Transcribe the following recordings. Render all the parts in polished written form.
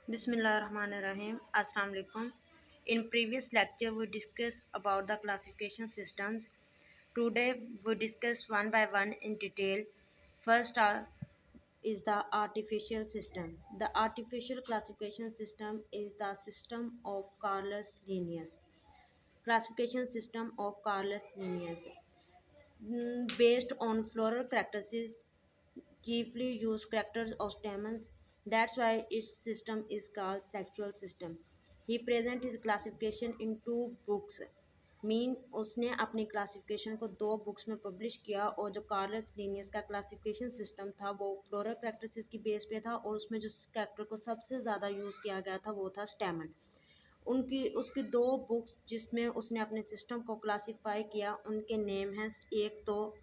Bismillahirrahmanirrahim. Assalamu alaikum. In previous lecture, we discussed about the classification systems. Today, we discuss one by one in detail. First is the artificial system. The artificial classification system is the system of Carlos Linnaeus. Classification system of Carlos Linnaeus. Based on floral characteristics, chiefly used characters of stamens. That's why its system is called sexual system. He present his classification in two books. Mean उसने अपनी classification को दो books में publish किया और जो Carolus Linnaeus का classification system था वो फ्लोरल कैरेक्टरिस्टिक्स की बेस पे था और उसमें जो कैरेक्टर को सबसे ज़्यादा यूज़ किया गया था वो था स्टेमन। उनकी उसकी दो बुक्स जिसमें उसने अपने सिस्टम को क्लासिफाई किया उनके नेम हैं, एक तो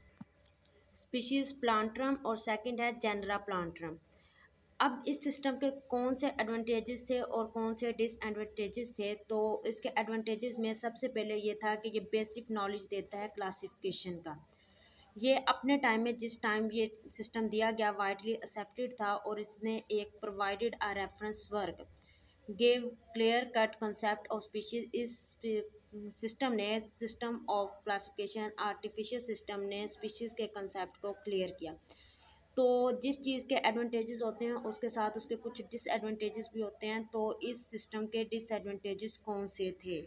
स्पीशीज प्लांट्रम और सेकंड है जेनरा प्लांट्रम। अब इस सिस्टम के कौन से एडवांटेजेस थे और कौन से डिसएडवांटेजेस थे, तो इसके एडवांटेजेस में सबसे पहले ये था कि ये बेसिक नॉलेज देता है क्लासिफिकेशन का। ये अपने टाइम में जिस टाइम ये सिस्टम दिया गया वाइडली एक्सेप्टेड था और इसने एक provided a reference work gave clear cut concept of species. इस system of classification artificial system ने स्पीशीज़ के कंसेप्ट को क्लियर किया। तो जिस चीज़ के एडवांटेजेस होते हैं उसके साथ उसके कुछ डिसएडवांटेजेस भी होते हैं। तो इस सिस्टम के डिसएडवांटेजेस कौन से थे?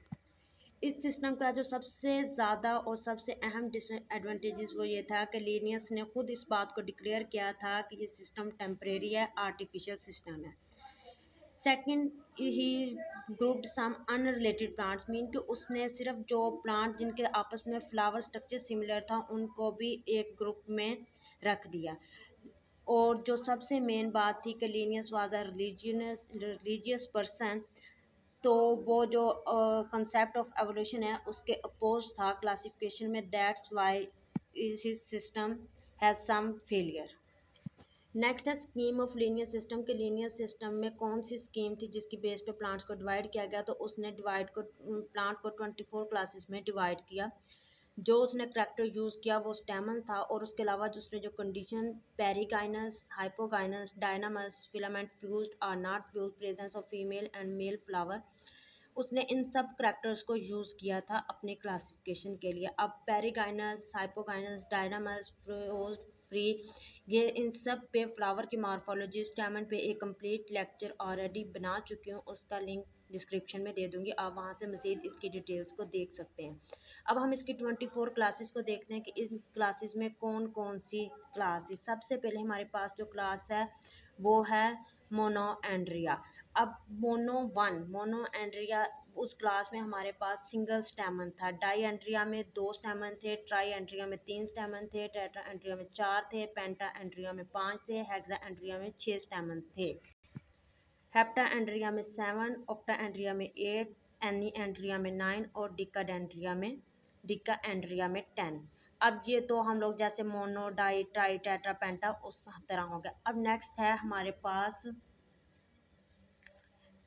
इस सिस्टम का जो सबसे ज़्यादा और सबसे अहम डिसएडवांटेजेस वो ये था कि लीनियस ने खुद इस बात को डिक्लेयर किया था कि ये सिस्टम टेम्परेरी है, आर्टिफिशियल सिस्टम है। सेकंड, ही ग्रुप्ड सम अनरिलेटेड प्लांट्स, मीन कि उसने सिर्फ जो प्लांट जिनके आपस में फ्लावर स्ट्रक्चर सिमिलर था उनको भी एक ग्रुप में रख दिया। और जो सबसे मेन बात थी कि Linnaeus was a religious person, तो वो जो कंसेप्ट ऑफ एवोल्यूशन है उसके अपोज था क्लासिफिकेशन में। That's why his system has some failure. Next है स्कीम ऑफ लीनियर सिस्टम के लीनियर सिस्टम में कौन सी स्कीम थी जिसकी बेस पे प्लांट्स को डिवाइड किया गया, तो उसने प्लांट को 24 क्लासेस में डिवाइड किया। जो उसने करैक्टर यूज़ किया वो स्टेमन था और उसके अलावा दूसरे जो condition perigynous, hypogynous, didynamous, filament fused or not fused, presence of female and male flower, उसने इन सब करैक्टर्स को यूज़ किया था अपने क्लासिफिकेशन के लिए। अब पेरिगाइनस, हाइपोगाइनस, डायनामस, फ्री, ये इन सब पे फ्लावर की मॉर्फोलॉजी स्टेमन पे एक कंप्लीट लेक्चर ऑलरेडी बना चुकी हूँ, उसका लिंक डिस्क्रिप्शन में दे दूँगी, आप वहाँ से मज़ीद इसकी डिटेल्स को देख सकते हैं। अब हम इसकी 24 क्लासेस को देखते हैं कि इन क्लासेस में कौन कौन सी क्लास थी। सबसे पहले हमारे पास जो क्लास है वो है मोनो एंड्रिया। अब मोनो एंड्रिया, उस क्लास में हमारे पास सिंगल स्टेमन था। डाई एंड्रिया में 2 स्टेमन थे, ट्राई एंड्रिया में 3 स्टेमन थे, टेट्रा एंड्रिया में 4 थे, पेंटा एंड्रिया में 5 थे, हेक्सा एंड्रिया में 6 स्टेमन थे, हेप्टा एंड्रिया में 7, ऑक्टा एंड्रिया में 8, एनी एंड्रिया में 9 और डिका एंड्रिया में 10। अब ये तो हम लोग जैसे मोनो, डाई, ट्राई, टेट्रा, पेंटा उस तरह हो गया। अब नेक्स्ट है हमारे पास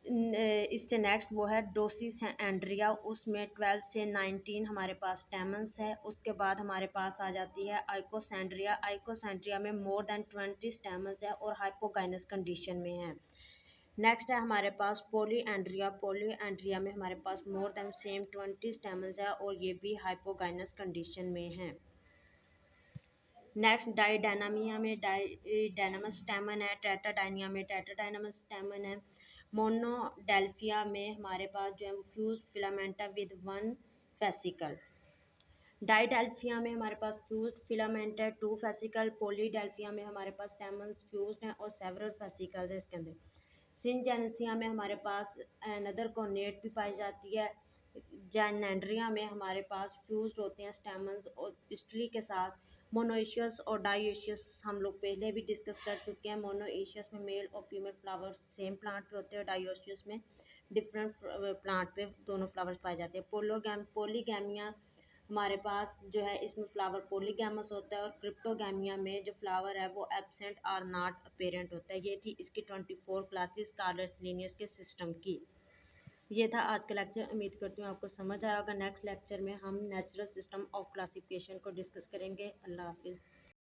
इससे नेक्स्ट वो है डोसिस एंड्रिया, उसमें 12 से 19 हमारे पास स्टेमन्स है। उसके बाद हमारे पास आ जाती है आइकोसेंड्रिया में मोर देन 20 स्टेमन्स है और हाइपोगाइनस कंडीशन में है। नेक्स्ट है हमारे पास पोली एंड्रिया में हमारे पास मोर देन सेम 20 स्टेमन्स है और ये भी हाइपोगाइनस कंडीशन में है। नेक्स्ट डाइडायनामिया में डायनामस स्टेमन है, टेट्राडाइनिया में टेट्राडाइनामस स्टेमन है। मोनोडेल्फिया में हमारे पास जो है फ्यूज फिलामेंटा विद 1 फेसिकल। डाइडेल्फिया में हमारे पास फ्यूज फिलामेंट है, 2 फेसिकल। पॉलीडेल्फिया में हमारे पास स्टेमन्स फ्यूज्ड हैं और सेवरल फेसिकल्स है इसके अंदर। सिंजेनेसिया में हमारे पास अनदर कोनेट भी पाई जाती है। जैनेंड्रिया में हमारे पास फ्यूज्ड होते हैं स्टेमन्स और पिस्टली के साथ। मोनोइशियस और डाइशियस हम लोग पहले भी डिस्कस कर चुके हैं। मोनोइशियस में मेल और फीमेल फ्लावर्स सेम प्लांट पे होते हैं, डाइशियस में डिफरेंट प्लांट पे दोनों फ्लावर्स पाए जाते हैं। पोलीगैमिया हमारे पास जो है इसमें फ्लावर पोलीगैमस होता है और क्रिप्टोगैमिया में जो फ्लावर है वो एब्सेंट और नॉट अपेरेंट होता है। ये थी इसकी 24 क्लासेस कार्लस लिनियस के सिस्टम की। ये था आज का लेक्चर, उम्मीद करती हूँ आपको समझ आया होगा। नेक्स्ट लेक्चर में हम नेचुरल सिस्टम ऑफ क्लासिफिकेशन को डिस्कस करेंगे। अल्लाह हाफिज़।